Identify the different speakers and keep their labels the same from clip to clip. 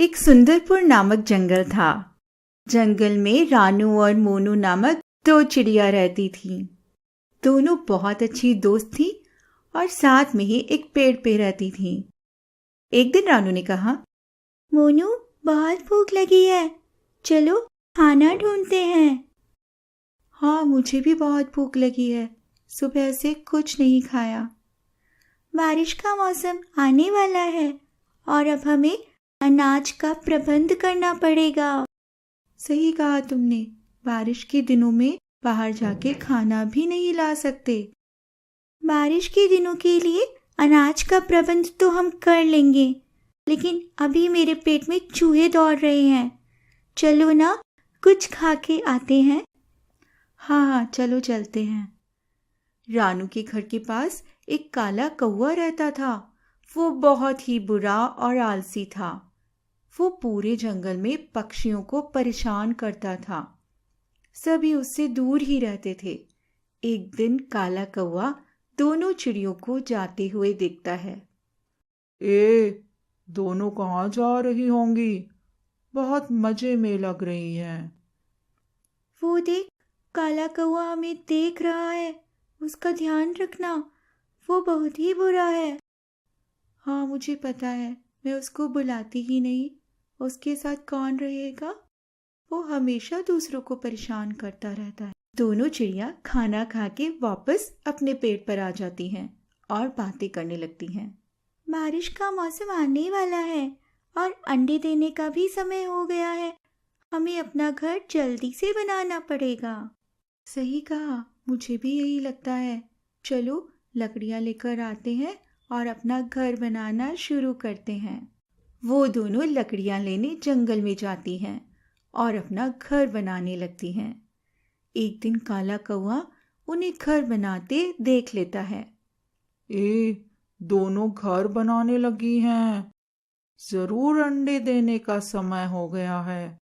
Speaker 1: एक सुंदरपुर नामक जंगल था। जंगल में रानू और मोनू नामक दो चिड़िया रहती थीं। दोनों बहुत अच्छी दोस्त थीं और साथ में ही एक पेड़ पे रहती थीं। एक दिन रानू ने कहा, मोनू, बहुत भूख लगी है, चलो खाना ढूंढते हैं। हाँ, मुझे भी बहुत भूख लगी है, सुबह से कुछ नहीं खाया। बारिश का मौसम आने वाला है और अब हमें अनाज का प्रबंध करना पड़ेगा। सही कहा तुमने, बारिश के दिनों में बाहर जाके खाना भी नहीं ला सकते। बारिश के दिनों के लिए अनाज का प्रबंध तो हम कर लेंगे, लेकिन अभी मेरे पेट में चूहे दौड़ रहे हैं। चलो ना, कुछ खा के आते हैं। हाँ, चलो चलते हैं। रानू के घर के पास एक काला कौवा रहता था। वो बहुत ही बुरा और आलसी था। वो पूरे जंगल में पक्षियों को परेशान करता था। सभी उससे दूर ही रहते थे। एक दिन काला कौवा दोनों चिड़ियों को जाते हुए देखता है।
Speaker 2: दोनों कहाँ जा रही होंगी? बहुत मजे में लग रही हैं।
Speaker 1: वो देख, काला कौवा हमें देख रहा है, उसका ध्यान रखना, वो बहुत ही बुरा है। हाँ, मुझे पता है, मैं उसको बुलाती ही नहीं। उसके साथ कौन रहेगा? वो हमेशा दूसरों को परेशान करता रहता है। दोनों चिड़िया खाना खा के वापस अपने पेड़ पर आ जाती हैं और बातें करने लगती हैं। बारिश का मौसम आने वाला है और अंडे देने का भी समय हो गया है। हमें अपना घर जल्दी से बनाना पड़ेगा। सही कहा, मुझे भी यही लगता है। चलो लकड़ियाँ लेकर आते हैं और अपना घर बनाना शुरू करते हैं। वो दोनों लकड़ियाँ लेने जंगल में जाती हैं और अपना घर बनाने लगती हैं। एक दिन काला कौवा उन्हें घर बनाते देख लेता है।
Speaker 2: दोनों घर बनाने लगी हैं। जरूर अंडे देने का समय हो गया है।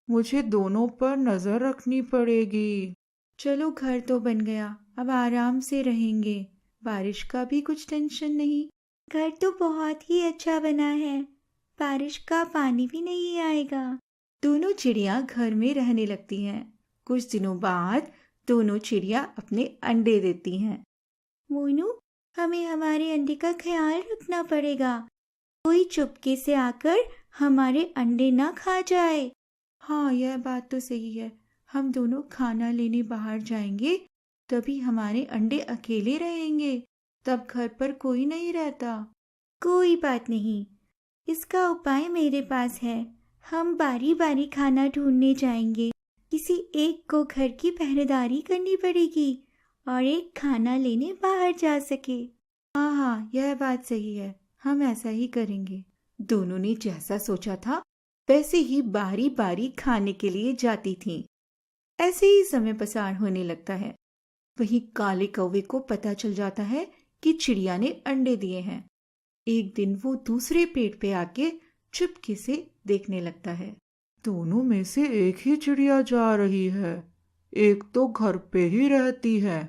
Speaker 2: मुझे दोनों पर नजर रखनी पड़ेगी।
Speaker 1: चलो, घर तो बन गया, अब आराम से रहेंगे। बारिश का भी कुछ टेंशन नहीं। घर तो बहुत ही अच्छा बना है, बारिश का पानी भी नहीं आएगा। दोनों चिड़िया घर में रहने लगती हैं। कुछ दिनों बाद दोनों चिड़िया अपने अंडे देती हैं। मोनू, हमें हमारे अंडे का ख्याल रखना पड़ेगा। कोई चुपके से आकर हमारे अंडे ना खा जाए। हाँ, यह बात तो सही है। हम दोनों खाना लेने बाहर जाएंगे, तभी हमारे अंडे अकेले रहेंगे। तब घर पर कोई नहीं रहता। कोई बात नहीं, इसका उपाय मेरे पास है। हम बारी बारी खाना ढूंढने जाएंगे। किसी एक को घर की पहरेदारी करनी पड़ेगी और एक खाना लेने बाहर जा सके। हाँ, यह बात सही है, हम ऐसा ही करेंगे। दोनों ने जैसा सोचा था वैसे ही बारी बारी खाने के लिए जाती थीं। ऐसे ही समय पसार होने लगता है। वहीं काले कौवे को पता चल जाता है कि चिड़िया ने अंडे दिए हैं। एक दिन वो दूसरे पेड़ पे आके चुपके से देखने लगता है।
Speaker 2: दोनों में से एक ही चिड़िया जा रही है। एक तो घर पे ही रहती है।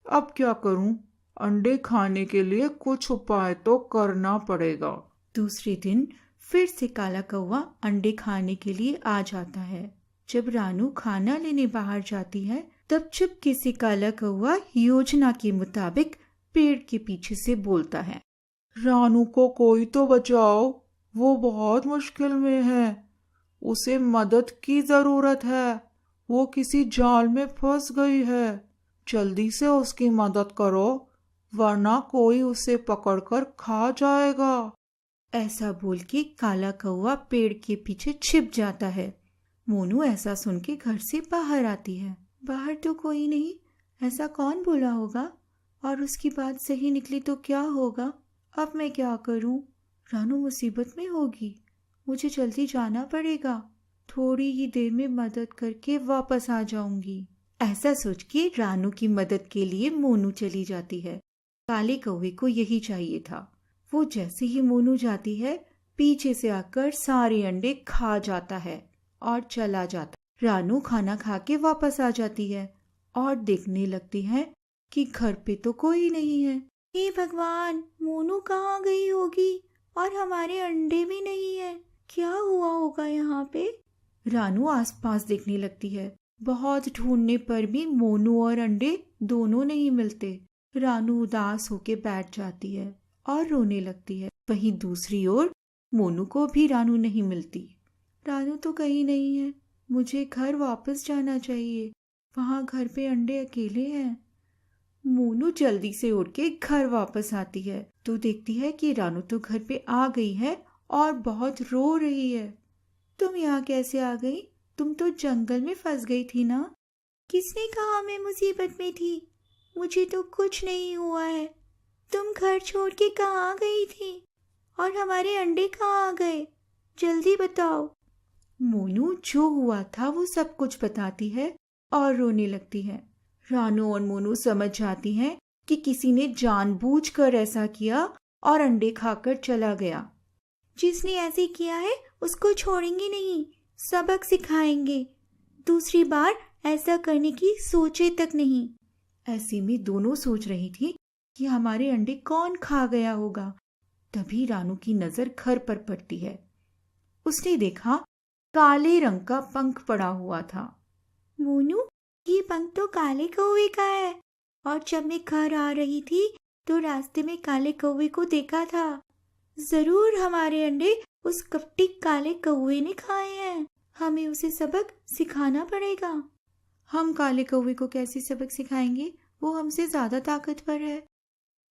Speaker 2: अब क्या करूं? अंडे खाने के लिए कुछ उपाय तो करना पड़ेगा।
Speaker 1: दूसरे दिन फिर से काला कौवा अंडे खाने के लिए आ जाता है। जब रानू खाना लेने बाहर जाती है, तब चुपके से काला कौवा योजना के मुताबिक पेड़ के पीछे से बोलता है,
Speaker 2: रानू को कोई तो बचाओ, वो बहुत मुश्किल में है। उसे मदद की जरूरत है। वो किसी जाल में फंस गई है। जल्दी से उसकी मदद करो, वरना कोई उसे पकड़कर खा जाएगा।
Speaker 1: ऐसा बोल के काला कौवा पेड़ के पीछे छिप जाता है। मोनू ऐसा सुन के घर से बाहर आती है। बाहर तो कोई नहीं, ऐसा कौन बोला होगा? और उसकी बात सही निकली तो क्या होगा? अब मैं क्या करूं? रानू मुसीबत में होगी। मुझे जल्दी जाना पड़ेगा। थोड़ी ही देर में मदद करके वापस आ जाऊंगी। ऐसा सोच के रानू की मदद के लिए मोनू चली जाती है। काले कौवे को यही चाहिए था। वो जैसे ही मोनू जाती है, पीछे से आकर सारे अंडे खा जाता है और चला जाता। रानू खाना खा के वापस आ जाती है और देखने लगती है कि घर पे तो कोई नहीं है। हे भगवान, मोनू कहाँ गई होगी और हमारे अंडे भी नहीं है। क्या हुआ होगा यहाँ पे? रानू आसपास देखने लगती है। बहुत ढूंढने पर भी मोनू और अंडे दोनों नहीं मिलते। रानू उदास होके बैठ जाती है और रोने लगती है। वहीं दूसरी ओर मोनू को भी रानू नहीं मिलती। रानू तो कहीं नहीं है, मुझे घर वापस जाना चाहिए, वहां घर पे अंडे अकेले हैं। मोनू जल्दी से उठ के घर वापस आती है तो देखती है कि रानू तो घर पे आ गई है और बहुत रो रही है। तुम यहाँ कैसे आ गई? तुम तो जंगल में फंस गई थी ना? किसने कहा मैं मुसीबत में थी? मुझे तो कुछ नहीं हुआ है। तुम घर छोड़ के कहाँ गई थी? और हमारे अंडे कहाँ आ गए? जल्दी बताओ। मोनू जो हुआ था वो सब कुछ बताती है और रोने लगती है। रानू और मोनू समझ जाती हैं कि किसी ने जानबूझकर ऐसा किया और अंडे खाकर चला गया। जिसने ऐसे किया है उसको छोड़ेंगे नहीं, सबक सिखाएंगे। दूसरी बार ऐसा करने की सोचे तक नहीं। ऐसे में दोनों सोच रही थी कि हमारे अंडे कौन खा गया होगा। तभी रानू की नजर घर पर पड़ती है। उसने देखा काले रंग का पंख पड़ा हुआ था। मोनू, ये पंख तो काले कौवे का है, और जब मैं घर आ रही थी तो रास्ते में काले कौवे को देखा था। जरूर हमारे अंडे उस कपटी काले कौवे ने खाए हैं। हमें उसे सबक सिखाना पड़ेगा। हम काले कौवे को कैसे सबक सिखाएंगे? वो हमसे ज्यादा ताकतवर है।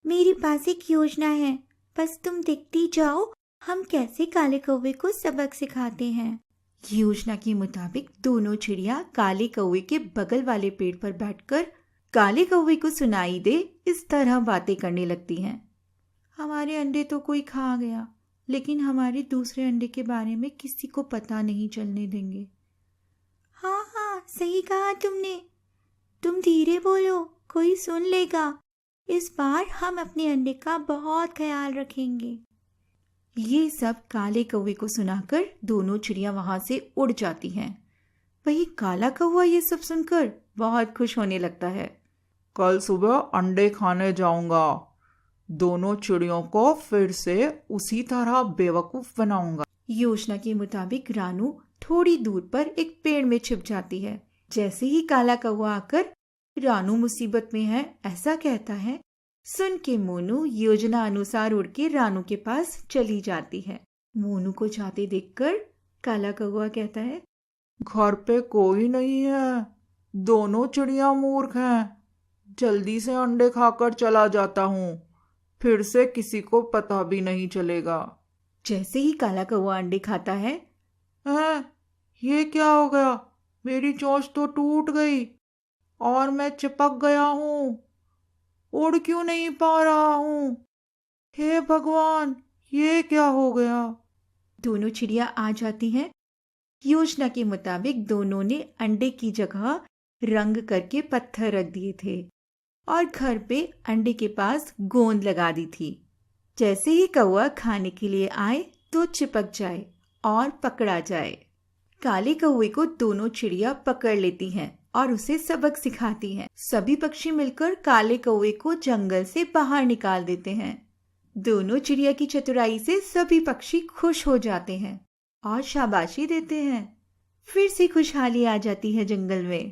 Speaker 1: मेरे पास एक योजना है, बस तुम देखती जाओ हम कैसे काले कौवे को सबक सिखाते हैं। योजना के मुताबिक दोनों चिड़िया काले कौवे के बगल वाले पेड़ पर बैठकर काले कौवे को सुनाई दे इस तरह बातें करने लगती हैं। हमारे अंडे तो कोई खा गया, लेकिन हमारे दूसरे अंडे के बारे में किसी को पता नहीं चलने देंगे। हाँ हाँ, सही कहा तुमने। तुम धीरे बोलो, कोई सुन लेगा। इस बार हम अपने अंडे का बहुत ख्याल रखेंगे। ये सब काले कौवे को सुनाकर दोनों चिड़िया वहां से उड़ जाती हैं। वही काला कौवा ये सब सुनकर बहुत खुश होने लगता है।
Speaker 2: कल सुबह अंडे खाने जाऊंगा। दोनों चिड़ियों को फिर से उसी तरह बेवकूफ बनाऊंगा।
Speaker 1: योजना के मुताबिक रानू थोड़ी दूर पर एक पेड़ में छिप जाती है। जैसे ही काला कौवा आकर रानू मुसीबत में है ऐसा कहता है, सुन के मोनू योजना अनुसार उड़ के रानू के पास चली जाती है। मोनू को जाते देखकर काला कौवा कहता है,
Speaker 2: घर पे कोई नहीं है, दोनों चिड़िया मूर्ख हैं। जल्दी से अंडे खाकर चला जाता हूँ, फिर से किसी को पता भी नहीं चलेगा।
Speaker 1: जैसे ही काला कौवा अंडे खाता है,
Speaker 2: ये क्या हो गया? मेरी चोंच तो टूट गई और मैं चिपक गया हूँ। उड़ क्यों नहीं पा रहा हूँ? हे भगवान, ये क्या हो गया?
Speaker 1: दोनों चिड़िया आ जाती हैं। योजना के मुताबिक दोनों ने अंडे की जगह रंग करके पत्थर रख दिए थे और घर पे अंडे के पास गोंद लगा दी थी। जैसे ही कौवा खाने के लिए आए तो चिपक जाए और पकड़ा जाए। काले कौवे को दोनों चिड़िया पकड़ लेती हैं और उसे सबक सिखाती हैं। सभी पक्षी मिलकर काले कौवे को जंगल से बाहर निकाल देते हैं। दोनों चिड़िया की चतुराई से सभी पक्षी खुश हो जाते हैं और शाबाशी देते हैं। फिर से खुशहाली आ जाती है जंगल में।